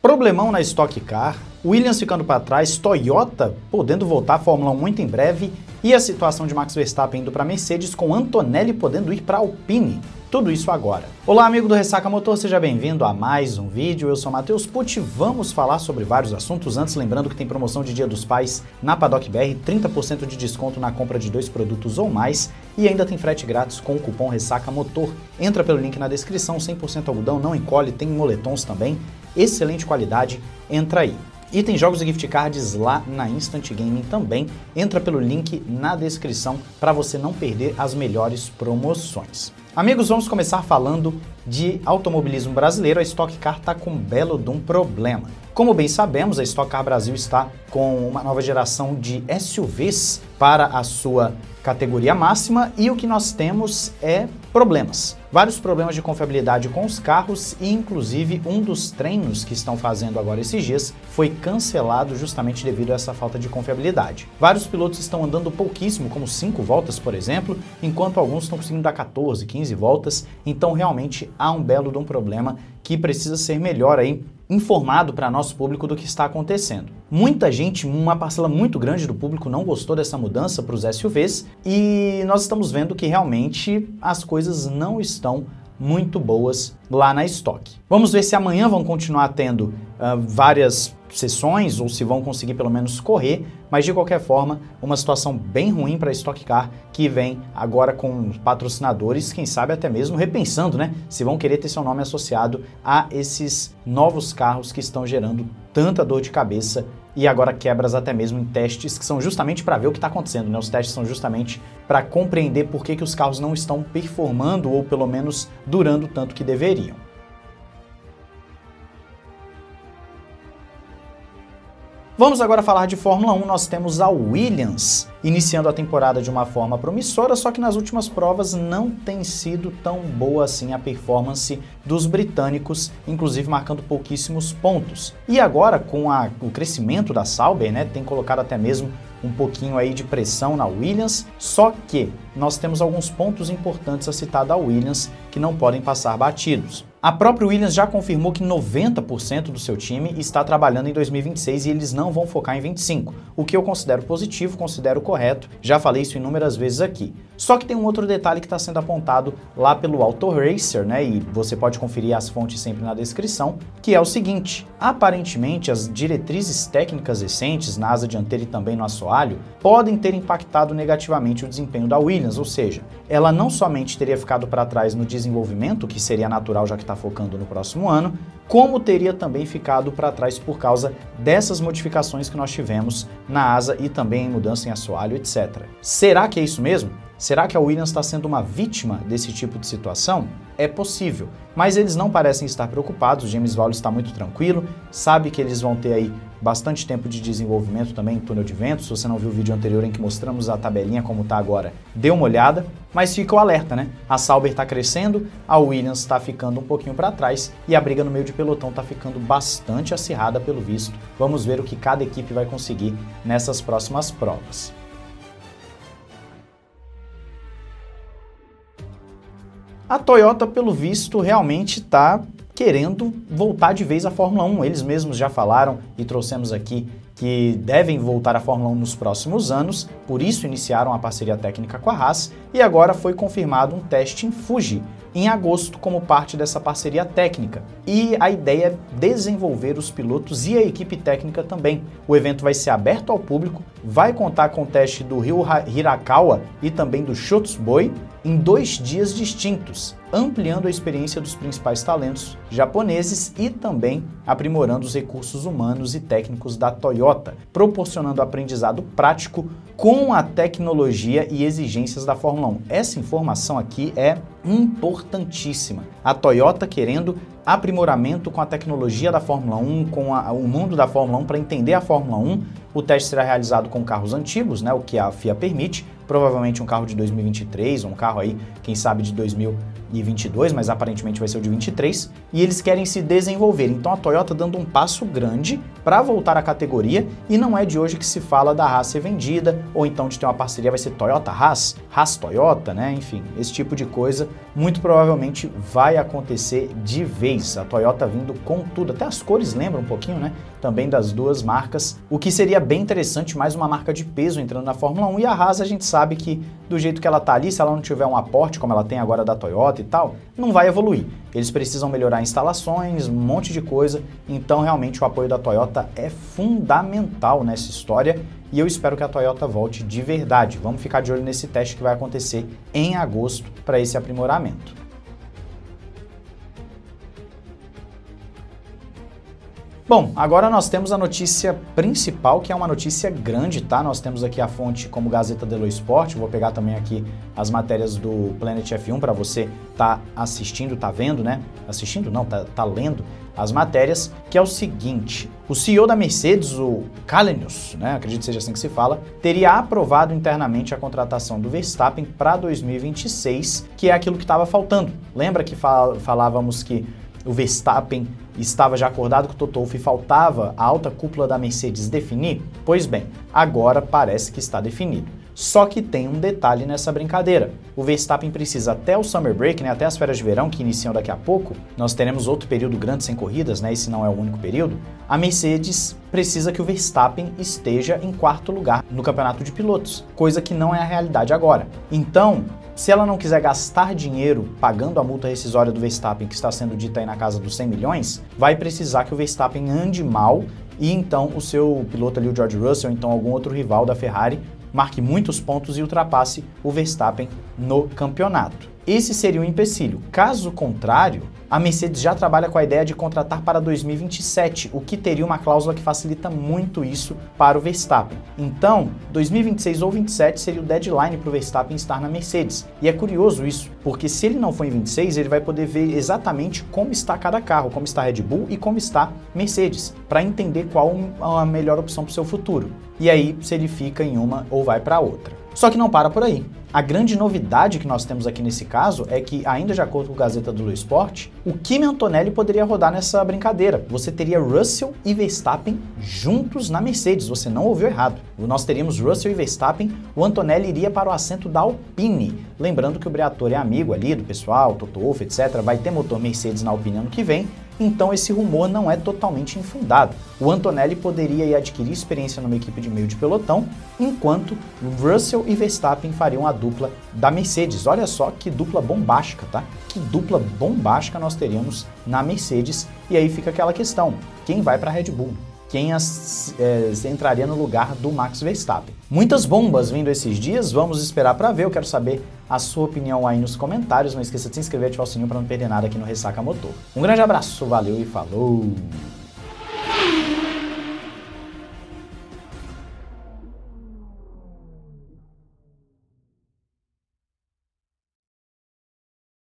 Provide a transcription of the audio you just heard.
Problemão na Stock Car, Williams ficando para trás, Toyota podendo voltar à Fórmula 1 muito em breve e a situação de Max Verstappen indo para Mercedes com Antonelli podendo ir para Alpine. Tudo isso agora. Olá, amigo do Ressaca Motor, seja bem-vindo a mais um vídeo. Eu sou Matheus Pucci, vamos falar sobre vários assuntos. Antes, lembrando que tem promoção de Dia dos Pais na Paddock BR, 30% de desconto na compra de 2 produtos ou mais e ainda tem frete grátis com o cupom Ressaca Motor. Entra pelo link na descrição, 100% algodão, não encolhe, tem moletons também, excelente qualidade, entra aí. E tem jogos e gift cards lá na Instant Gaming também. Entra pelo link na descrição para você não perder as melhores promoções. Amigos, vamos começar falando de automobilismo brasileiro. A Stock Car está com um belo de um problema. Como bem sabemos, a Stock Car Brasil está com uma nova geração de SUVs para a sua categoria máxima e o que nós temos é problemas. Vários problemas de confiabilidade com os carros e inclusive um dos treinos que estão fazendo agora esses dias foi cancelado justamente devido a essa falta de confiabilidade. Vários pilotos estão andando pouquíssimo, como 5 voltas, por exemplo, enquanto alguns estão conseguindo dar 14, 15 voltas, então realmente há um belo de um problema que precisa ser melhor aí informado para nosso público do que está acontecendo. Muita gente, uma parcela muito grande do público não gostou dessa mudança para os SUVs e nós estamos vendo que realmente as coisas não estão muito boas lá na Stock. Vamos ver se amanhã vão continuar tendo várias sessões ou se vão conseguir pelo menos correr, mas de qualquer forma, uma situação bem ruim para a Stock Car que vem agora com patrocinadores, quem sabe até mesmo repensando, né, se vão querer ter seu nome associado a esses novos carros que estão gerando tanta dor de cabeça e agora quebras até mesmo em testes que são justamente para ver o que está acontecendo, né? Os testes são justamente para compreender por que os carros não estão performando ou pelo menos durando tanto que deveriam. Vamos agora falar de Fórmula 1, nós temos a Williams iniciando a temporada de uma forma promissora, só que nas últimas provas não tem sido tão boa assim a performance dos britânicos, inclusive marcando pouquíssimos pontos. E agora com o crescimento da Sauber, né, tem colocado até mesmo um pouquinho aí de pressão na Williams, só que nós temos alguns pontos importantes a citar da Williams que não podem passar batidos. A própria Williams já confirmou que 90% do seu time está trabalhando em 2026 e eles não vão focar em 25, o que eu considero positivo, considero correto, já falei isso inúmeras vezes aqui. Só que tem um outro detalhe que está sendo apontado lá pelo Auto Racer, né, e você pode conferir as fontes sempre na descrição, que é o seguinte: aparentemente as diretrizes técnicas recentes na asa dianteira e também no assoalho podem ter impactado negativamente o desempenho da Williams, ou seja, ela não somente teria ficado para trás no desenvolvimento, que seria natural já que está focando no próximo ano, como teria também ficado para trás por causa dessas modificações que nós tivemos na asa e também em mudança em assoalho, etc. Será que é isso mesmo? Será que a Williams está sendo uma vítima desse tipo de situação? É possível, mas eles não parecem estar preocupados. O James Vowles está muito tranquilo, sabe que eles vão ter aí bastante tempo de desenvolvimento também em túnel de vento. Se você não viu o vídeo anterior em que mostramos a tabelinha como está agora, dê uma olhada, mas fica o alerta, né? A Sauber está crescendo, a Williams está ficando um pouquinho para trás e a briga no meio de pelotão está ficando bastante acirrada pelo visto. Vamos ver o que cada equipe vai conseguir nessas próximas provas. A Toyota, pelo visto, realmente está querendo voltar de vez à Fórmula 1. Eles mesmos já falaram e trouxemos aqui que devem voltar à Fórmula 1 nos próximos anos, por isso iniciaram a parceria técnica com a Haas e agora foi confirmado um teste em Fuji em agosto como parte dessa parceria técnica. E a ideia é desenvolver os pilotos e a equipe técnica também. O evento vai ser aberto ao público, vai contar com o teste do Ryu Hirakawa e também do Shotsuboi em 2 dias distintos, ampliando a experiência dos principais talentos japoneses e também aprimorando os recursos humanos e técnicos da Toyota, proporcionando aprendizado prático com a tecnologia e exigências da Fórmula 1. Essa informação aqui é importantíssima. A Toyota querendo aprimoramento com a tecnologia da Fórmula 1, com o mundo da Fórmula 1 para entender a Fórmula 1. O teste será realizado com carros antigos, né, o que a FIA permite, provavelmente um carro de 2023, um carro aí, quem sabe de 2022, mas aparentemente vai ser o de 23, e eles querem se desenvolver. Então a Toyota dando um passo grande para voltar à categoria e não é de hoje que se fala da Haas ser vendida ou então de ter uma parceria vai ser Toyota-Haas, Haas-Toyota, né? Enfim, esse tipo de coisa muito provavelmente vai acontecer de vez. A Toyota vindo com tudo, até as cores lembram um pouquinho, né? Também das duas marcas, o que seria bem interessante, mais uma marca de peso entrando na Fórmula 1, e a Haas a gente sabe que do jeito que ela tá ali, se ela não tiver um aporte como ela tem agora da Toyota e tal, não vai evoluir. Eles precisam melhorar instalações, um monte de coisa, então realmente o apoio da Toyota é fundamental nessa história e eu espero que a Toyota volte de verdade. Vamos ficar de olho nesse teste que vai acontecer em agosto para esse aprimoramento. Bom, agora nós temos a notícia principal, que é uma notícia grande, tá? Nós temos aqui a fonte como Gazeta dello Sport, vou pegar também aqui as matérias do Planet F1 para você tá assistindo, tá vendo, né? Assistindo não, tá lendo as matérias, que é o seguinte: o CEO da Mercedes, o Källenius, né, acredito que seja assim que se fala, teria aprovado internamente a contratação do Verstappen para 2026, que é aquilo que estava faltando. Lembra que falávamos que o Verstappen estava já acordado com o Toto Wolff e faltava a alta cúpula da Mercedes definir? Pois bem, agora parece que está definido. Só que tem um detalhe nessa brincadeira. O Verstappen precisa até o Summer Break, né, até as férias de verão, que iniciam daqui a pouco. Nós teremos outro período grande sem corridas, né, esse não é o único período. A Mercedes precisa que o Verstappen esteja em quarto lugar no campeonato de pilotos, coisa que não é a realidade agora. Então, se ela não quiser gastar dinheiro pagando a multa rescisória do Verstappen, que está sendo dita aí na casa dos 100 milhões, vai precisar que o Verstappen ande mal e então o seu piloto ali, o George Russell, ou então algum outro rival da Ferrari, marque muitos pontos e ultrapasse o Verstappen no campeonato. Esse seria um empecilho. Caso contrário, a Mercedes já trabalha com a ideia de contratar para 2027, o que teria uma cláusula que facilita muito isso para o Verstappen. Então, 2026 ou 27 seria o deadline para o Verstappen estar na Mercedes. E é curioso isso, porque se ele não for em 26, ele vai poder ver exatamente como está cada carro, como está a Red Bull e como está Mercedes, para entender qual a melhor opção para o seu futuro. E aí, se ele fica em uma ou vai para outra. Só que não para por aí. A grande novidade que nós temos aqui nesse caso é que, ainda de acordo com a Gazeta dello Sport, o Kimi Antonelli poderia rodar nessa brincadeira. Você teria Russell e Verstappen juntos na Mercedes, você não ouviu errado. Nós teríamos Russell e Verstappen, o Antonelli iria para o assento da Alpine. Lembrando que o Briatore é amigo ali do pessoal, Toto Wolff, etc. Vai ter motor Mercedes na Alpine ano que vem, então esse rumor não é totalmente infundado. O Antonelli poderia adquirir experiência numa equipe de meio de pelotão, enquanto Russell e Verstappen fariam a dupla da Mercedes. Olha só que dupla bombástica, tá? Que dupla bombástica nós teríamos na Mercedes. E aí fica aquela questão, quem vai para a Red Bull? Quem entraria no lugar do Max Verstappen? Muitas bombas vindo esses dias, vamos esperar para ver. Eu quero saber a sua opinião aí nos comentários. Não esqueça de se inscrever e ativar o sininho para não perder nada aqui no Ressaca Motor. Um grande abraço, valeu e falou!